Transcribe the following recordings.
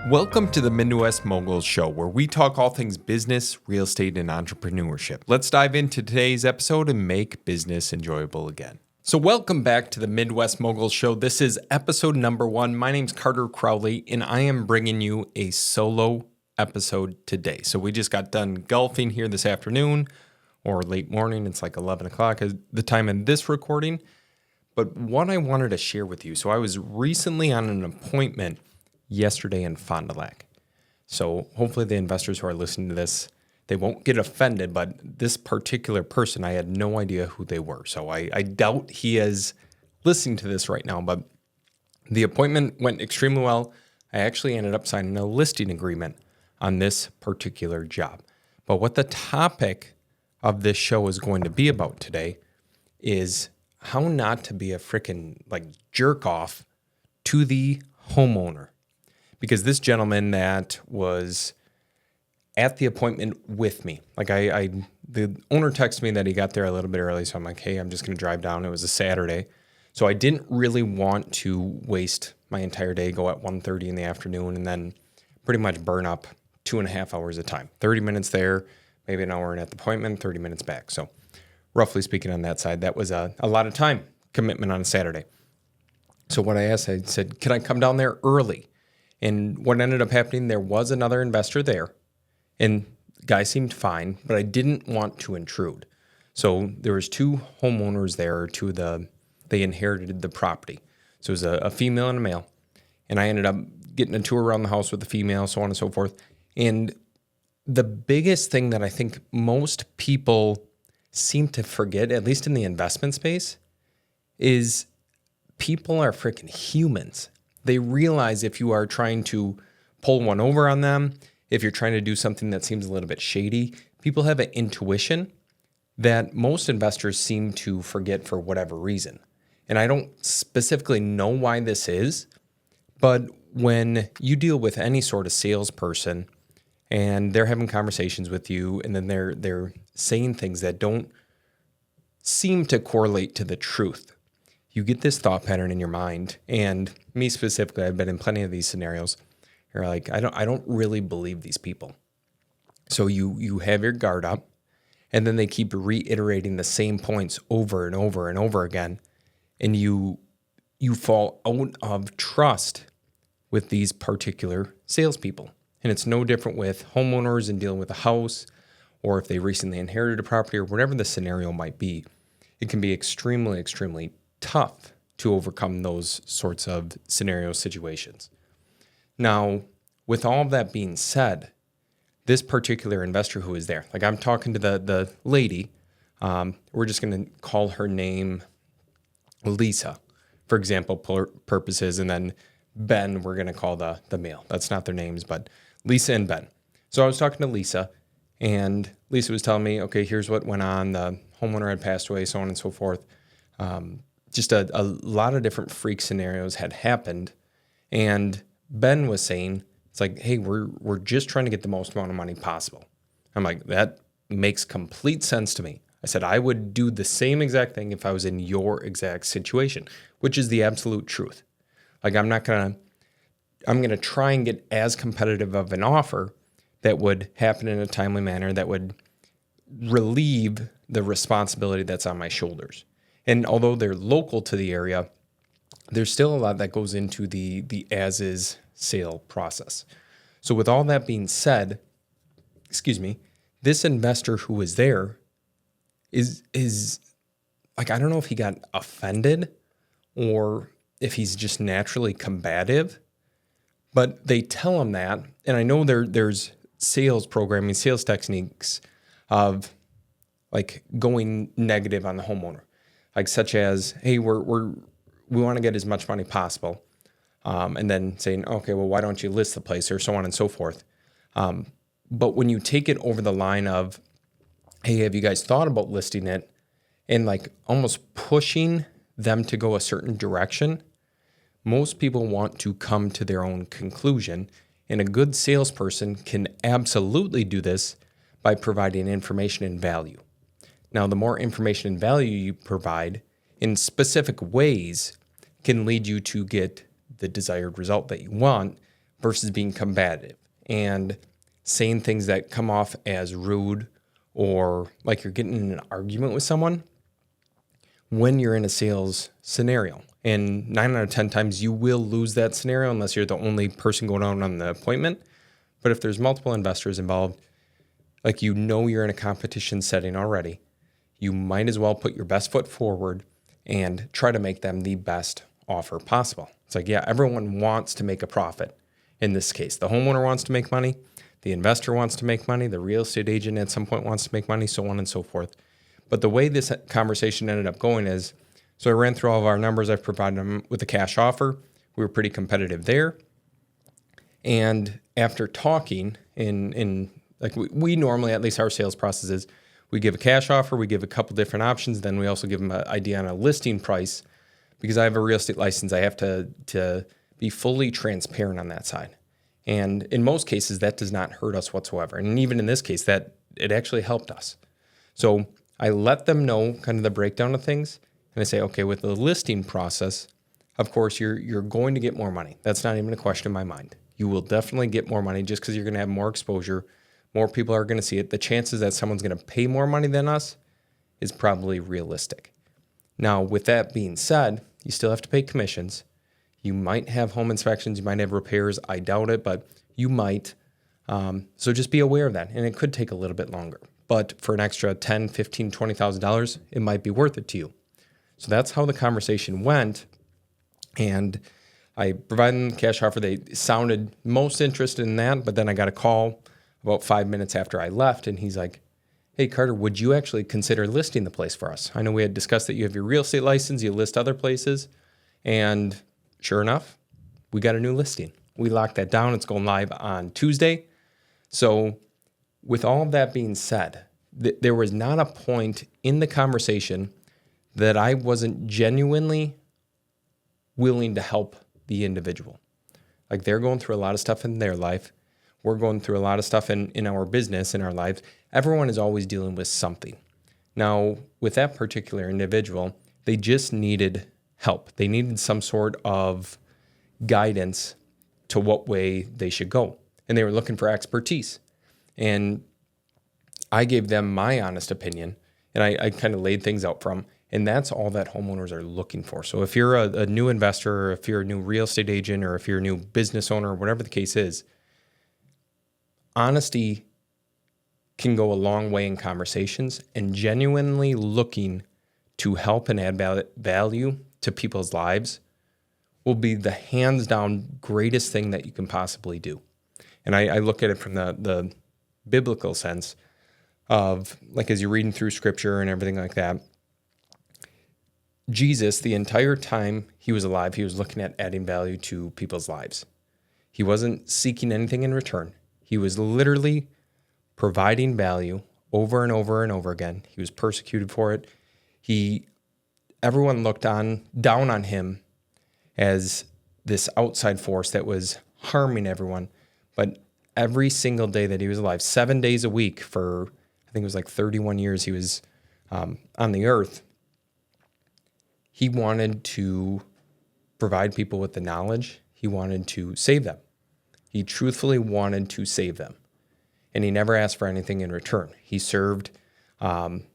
Welcome to the Midwest Mogul Show, where we talk all things business, real estate, and entrepreneurship. Let's dive into today's episode and make business enjoyable again. So welcome back to the Midwest Mogul Show. This is episode number 1. My name's Carter Crowley, and I am bringing you a solo episode today. So we just got done golfing here this afternoon, or late morning. It's like 11 o'clock at the time of this recording. But what I wanted to share with you, so I was recently on an appointment yesterday in Fond du Lac. So hopefully the investors who are listening to this, they won't get offended, but this particular person, I had no idea who they were. So I doubt he is listening to this right now, but the appointment went extremely well. I actually ended up signing a listing agreement on this particular job. But what the topic of this show is going to be about today is how not to be a freaking jerk off to the homeowner. Because this gentleman that was at the appointment with me, the owner texted me that he got there a little bit early. So I'm like, hey, I'm just going to drive down. It was a Saturday. So I didn't really want to waste my entire day, go at 1:30 in the afternoon, and then pretty much burn up 2.5 hours of time. 30 minutes there, maybe an hour at the appointment, 30 minutes back. So roughly speaking on that side, that was a lot of time commitment on a Saturday. So what I asked, I said, can I come down there early? And what ended up happening, there was another investor there, and the guy seemed fine, but I didn't want to intrude. So there was 2 homeowners there, they inherited the property. So it was a female and a male. And I ended up getting a tour around the house with the female, so on and so forth. And the biggest thing that I think most people seem to forget, at least in the investment space, is people are freaking humans. They realize if you are trying to pull one over on them, if you're trying to do something that seems a little bit shady, people have an intuition that most investors seem to forget for whatever reason. And I don't specifically know why this is, but when you deal with any sort of salesperson and they're having conversations with you and then they're saying things that don't seem to correlate to the truth, you get this thought pattern in your mind. And me specifically, I've been in plenty of these scenarios. You're like, I don't really believe these people. So you have your guard up, and then they keep reiterating the same points over and over and over again. And you fall out of trust with these particular salespeople. And it's no different with homeowners and dealing with a house, or if they recently inherited a property or whatever the scenario might be. It can be extremely, extremely tough to overcome those sorts of scenario situations. Now, with all of that being said, this particular investor who is there, I'm talking to the lady, we're just going to call her name Lisa, for example, purposes, and then Ben, we're going to call the male. That's not their names, but Lisa and Ben. So I was talking to Lisa, and Lisa was telling me, okay, here's what went on. The homeowner had passed away, so on and so forth. Just a lot of different freak scenarios had happened. And Ben was saying, it's like, hey, we're just trying to get the most amount of money possible. I'm like, that makes complete sense to me. I said, I would do the same exact thing if I was in your exact situation, which is the absolute truth. I'm going to try and get as competitive of an offer that would happen in a timely manner that would relieve the responsibility that's on my shoulders. And although they're local to the area, there's still a lot that goes into the as-is sale process. So with all that being said, this investor who was there is I don't know if he got offended or if he's just naturally combative, but they tell him that. And I know there's sales programming, sales techniques of going negative on the homeowner. Such as, hey, we want to get as much money possible, and then saying, okay, well, why don't you list the place, or so on and so forth. But when you take it over the line of, hey, have you guys thought about listing it, and almost pushing them to go a certain direction, most people want to come to their own conclusion, and a good salesperson can absolutely do this by providing information and value. Now, the more information and value you provide in specific ways can lead you to get the desired result that you want versus being combative and saying things that come off as rude or like you're getting in an argument with someone when you're in a sales scenario. And 9 out of 10 times you will lose that scenario unless you're the only person going on the appointment. But if there's multiple investors involved, like you're in a competition setting already, you might as well put your best foot forward and try to make them the best offer possible. It's like, yeah, everyone wants to make a profit. In this case, the homeowner wants to make money, the investor wants to make money, the real estate agent at some point wants to make money, so on and so forth. But the way this conversation ended up going is, so I ran through all of our numbers. I've provided them with a cash offer. We were pretty competitive there. And after talking in like we normally, at least our sales process is, we give a cash offer, we give a couple different options, then we also give them an idea on a listing price. Because I have a real estate license, I have to be fully transparent on that side. And in most cases, that does not hurt us whatsoever. And even in this case, that it actually helped us. So I let them know kind of the breakdown of things. And I say, okay, with the listing process, of course, you're going to get more money. That's not even a question in my mind. You will definitely get more money just because you're going to have more exposure. More people are going to see it. The chances that someone's going to pay more money than us is probably realistic. Now, with that being said, you still have to pay commissions. You might have home inspections. You might have repairs. I doubt it, but you might. So just be aware of that. And it could take a little bit longer. But for an extra $10,000, $15,000, $20,000, it might be worth it to you. So that's how the conversation went. And I provided them the cash offer. They sounded most interested in that, but then I got a call about 5 minutes after I left, and he's like, hey, Carter, would you actually consider listing the place for us? I know we had discussed that you have your real estate license, you list other places, and sure enough, we got a new listing. We locked that down. It's going live on Tuesday. So with all of that being said, there was not a point in the conversation that I wasn't genuinely willing to help the individual. Like they're going through a lot of stuff in their life. We're going through a lot of stuff in our business, in our lives. Everyone is always dealing with something. Now, with that particular individual, they just needed help. They needed some sort of guidance to what way they should go. And they were looking for expertise. And I gave them my honest opinion, and I kind of laid things out for them. And that's all that homeowners are looking for. So if you're a new investor, or if you're a new real estate agent, or if you're a new business owner, whatever the case is, honesty can go a long way in conversations, and genuinely looking to help and add value to people's lives will be the hands down greatest thing that you can possibly do. And I look at it from the biblical sense of, like, as you're reading through scripture and everything like that, Jesus, the entire time he was alive, he was looking at adding value to people's lives. He wasn't seeking anything in return. He was literally providing value over and over and over again. He was persecuted for it. Everyone looked down on him as this outside force that was harming everyone. But every single day that he was alive, 7 days a week for, I think it was like 31 years he was on the earth, he wanted to provide people with the knowledge. He wanted to save them. He truthfully wanted to save them. And he never asked for anything in return. He served from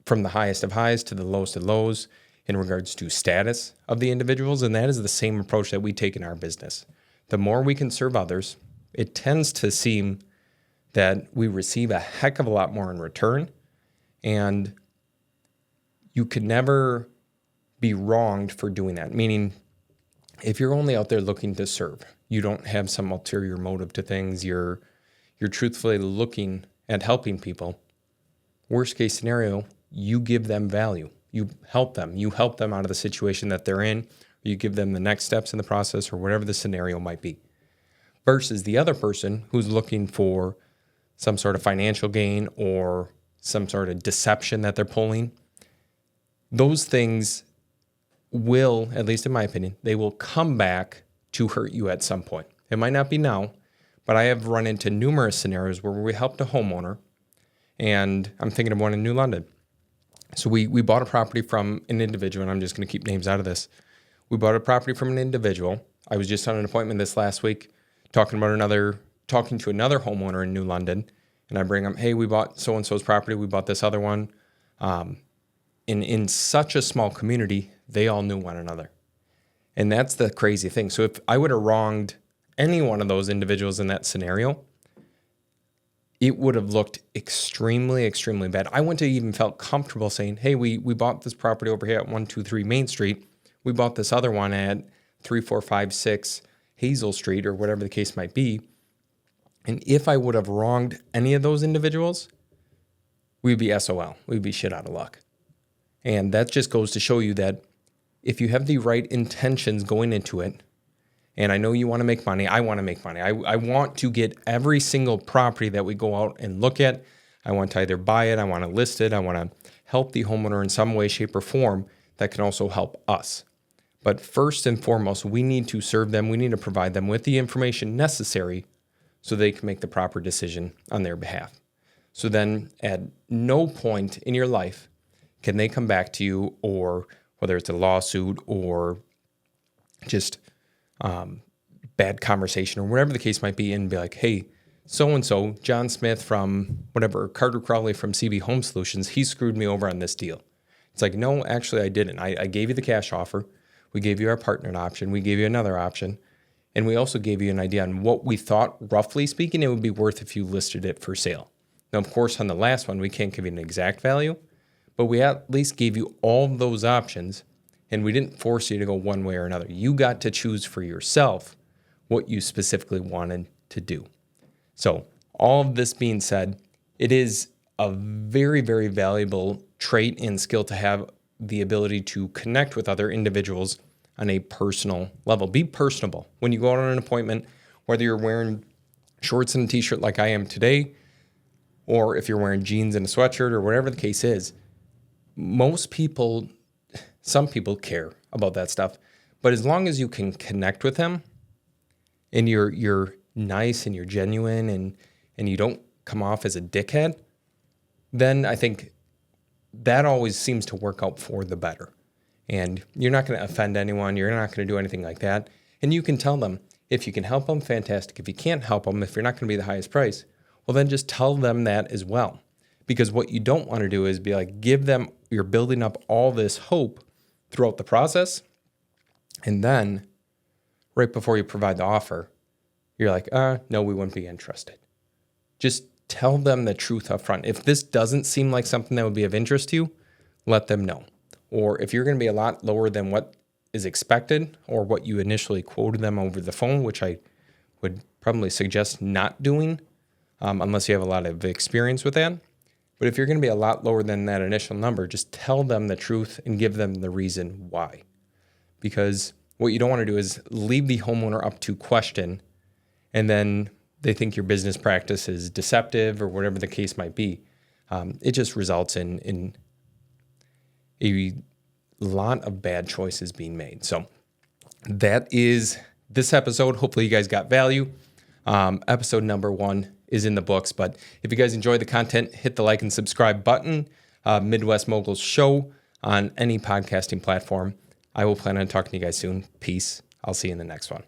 the highest of highs to the lowest of lows in regards to status of the individuals. And that is the same approach that we take in our business. The more we can serve others, it tends to seem that we receive a heck of a lot more in return. And you could never be wronged for doing that. Meaning, if you're only out there looking to serve, you don't have some ulterior motive to things, you're truthfully looking at helping people, worst case scenario, you give them value. You help them. You help them out of the situation that they're in. Or you give them the next steps in the process, or whatever the scenario might be. Versus the other person who's looking for some sort of financial gain or some sort of deception that they're pulling. Those things will, at least in my opinion, they will come back to hurt you at some point. It might not be now, but I have run into numerous scenarios where we helped a homeowner, and I'm thinking of one in New London. So we bought a property from an individual, and I'm just going to keep names out of this. We bought a property from an individual. I was just on an appointment this last week talking to another homeowner in New London, and I bring them, hey, we bought so-and-so's property, we bought this other one. In such a small community, they all knew one another. And that's the crazy thing. So if I would have wronged any one of those individuals in that scenario, it would have looked extremely, extremely bad. I wouldn't have even felt comfortable saying, hey, we bought this property over here at 123 Main Street. We bought this other one at 3456 Hazel Street, or whatever the case might be. And if I would have wronged any of those individuals, we'd be SOL. We'd be shit out of luck. And that just goes to show you that if you have the right intentions going into it, and I know you want to make money, I want to make money. I want to get every single property that we go out and look at. I want to either buy it, I want to list it, I want to help the homeowner in some way, shape, or form that can also help us. But first and foremost, we need to serve them. We need to provide them with the information necessary so they can make the proper decision on their behalf. So then at no point in your life can they come back to you, or whether it's a lawsuit or just bad conversation or whatever the case might be, and be like, hey, so-and-so, John Smith from whatever, Carter Crowley from CB Home Solutions, he screwed me over on this deal. It's like, no, actually I didn't. I gave you the cash offer. We gave you our partner option. We gave you another option. And we also gave you an idea on what we thought, roughly speaking, it would be worth if you listed it for sale. Now, of course, on the last one, we can't give you an exact value, but we at least gave you all those options, and we didn't force you to go one way or another. You got to choose for yourself what you specifically wanted to do. So all of this being said, it is a very, very valuable trait and skill to have the ability to connect with other individuals on a personal level. Be personable. When you go out on an appointment, whether you're wearing shorts and a t-shirt like I am today, or if you're wearing jeans and a sweatshirt or whatever the case is, some people care about that stuff. But as long as you can connect with them and you're nice and you're genuine and you don't come off as a dickhead, then I think that always seems to work out for the better. And you're not going to offend anyone. You're not going to do anything like that. And you can tell them, if you can help them, fantastic. If you can't help them, if you're not going to be the highest price, well, then just tell them that as well. Because what you don't want to do is be like, you're building up all this hope throughout the process. And then right before you provide the offer, you're like, no, we wouldn't be interested. Just tell them the truth up front. If this doesn't seem like something that would be of interest to you, let them know. Or if you're going to be a lot lower than what is expected or what you initially quoted them over the phone, which I would probably suggest not doing unless you have a lot of experience with that. But if you're going to be a lot lower than that initial number, just tell them the truth and give them the reason why. Because what you don't want to do is leave the homeowner up to question, and then they think your business practice is deceptive or whatever the case might be. It just results in a lot of bad choices being made. So that is this episode. Hopefully you guys got value. Episode number 1 is in the books, but if you guys enjoy the content, hit the like and subscribe button. Midwest Moguls Show on any podcasting platform. I will plan on talking to you guys soon. Peace. I'll see you in the next one.